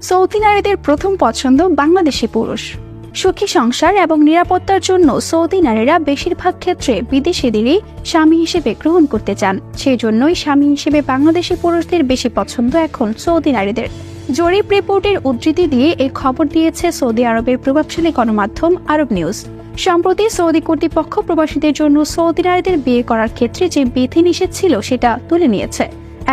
Saudi নারীদের প্রথম পছন্দ বাংলাদেশি পুরুষ। সুখী সংসার এবং নিরাপত্তার জন্য সৌদি নারীরা বেশিরভাগ ক্ষেত্রে বিদেশিদেরই স্বামী হিসেবে গ্রহণ করতে চান। সেই জন্যই স্বামী হিসেবে বাংলাদেশি পুরুষদের বেশি পছন্দ এখন সৌদি নারীদের। জরিপ রিপোর্টের উদ্ধৃতি দিয়ে এই খবর দিয়েছে সৌদি আরবের প্রভাবশালী গণমাধ্যম আরব নিউজ। সম্প্রতি সৌদি কর্তৃপক্ষ প্রবাসীদের জন্য সৌদি নারীদের বিয়ে করার ক্ষেত্রে যে বিধিনিষেধ ছিল সেটা তুলে নিয়েছে।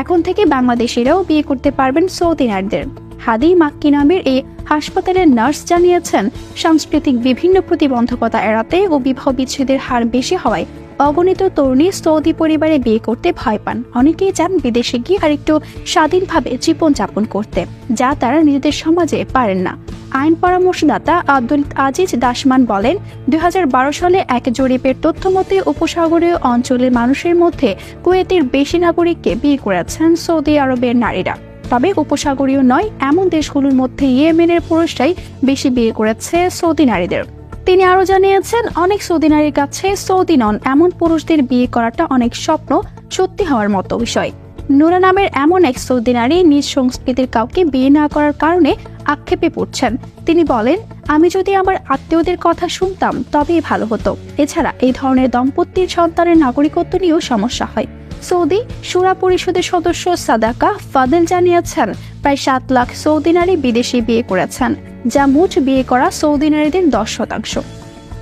এখন থেকে বাংলাদেশিরাও বিয়ে করতে পারবেন সৌদি নারীদের। হাদি মাক্কি নামের এই হাসপাতালের নার্স জানিয়েছেন, সাংস্কৃতিক বিভিন্ন প্রতিবন্ধকতা এড়াতে ও বিবাহ বিচ্ছেদের হার বেশি হওয়ায় অগণিত তরুণী সৌদি পরিবারে বিয়ে করতে ভয় পান। অনেকেই চান বিদেশে গিয়ে আরেকটু স্বাধীনভাবে জীবনযাপন করতে, যা তারা নিজেদের সমাজে পারেন না। আইন পরামর্শদাতা আব্দুল আজিজ দাসমান বলেন, 2012 সালে এক জরিপের তথ্য মতে উপসাগরীয় অঞ্চলের মানুষের মধ্যে কুয়েতের বেশি নাগরিককে বিয়ে করেছেন সৌদি আরবের নারীরা। তবে উপসাগরীয় নয় এমন দেশগুলোর মধ্যে ইয়েমেনের পুরুষরাই বেশি বিয়ে করেছে সৌদি নারীদের। তিনি আরও জানিয়েছেন, অনেক সৌদি নারীর কাছে সৌদি নন এমন পুরুষদের বিয়ে করাটা অনেক স্বপ্ন সত্যি হওয়ার মতো বিষয়। নুরা নামের এমন এক সৌদি নারী নিজ সংস্কৃতির কাউকে বিয়ে না করার কারণে আক্ষেপে পড়ছেন। তিনি বলেন, আমি যদি আমার আত্মীয়দের কথা শুনতাম তবেই ভালো হতো। এছাড়া এই ধরনের দম্পতির সন্তানের নাগরিকত্ব নিয়েও সমস্যা হয়। সৌদি শুরা পরিষদের সদস্য সাদাকা ফাদেল জানিয়েছেন, প্রায় 7 লাখ সৌদি নারী বিদেশি বিয়ে করেছেন, যা মোট বিয়ে করা সৌদি নারীদের 10%।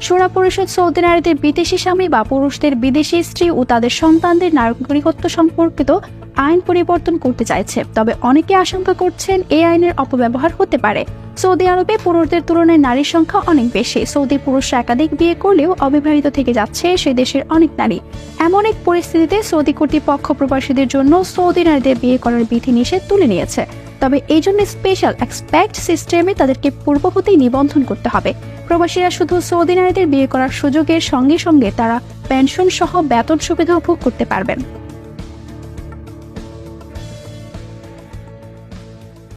শুরা পরিষদ সৌদি নারীদের বিদেশি স্বামী বা পুরুষদের বিদেশি স্ত্রী ও তাদের সন্তানদের নাগরিকত্ব সম্পর্কিত আইন পরিবর্তন করতে চাইছে। তবে অনেকে আশঙ্কা করছেন এই আইনের অপব্যবহার হতে পারে। সৌদি আরবে পুরুষদের তুলনায় নারীর সংখ্যা অনেক বেশি। সৌদি পুরুষরা একাধিক বিয়ে করলেও অবিবাহিত থেকে যাচ্ছে সে দেশের অনেক নারী। এমন এক পরিস্থিতিতে সৌদি কর্তৃপক্ষ প্রবাসীদের জন্য সৌদি নারীদের বিয়ে করার বিধিনিষেধ তুলে নিয়েছে। তবে এই জন্য স্পেশাল এক্সপেক্ট সিস্টেমে তাদেরকে পূর্ব হতেই নিবন্ধন করতে হবে। প্রবাসীরা শুধু সৌদি নারীদের বিয়ে করার সুযোগের সঙ্গে সঙ্গে তারা পেনশন সহ বেতন সুবিধাও ভোগ করতে পারবেন।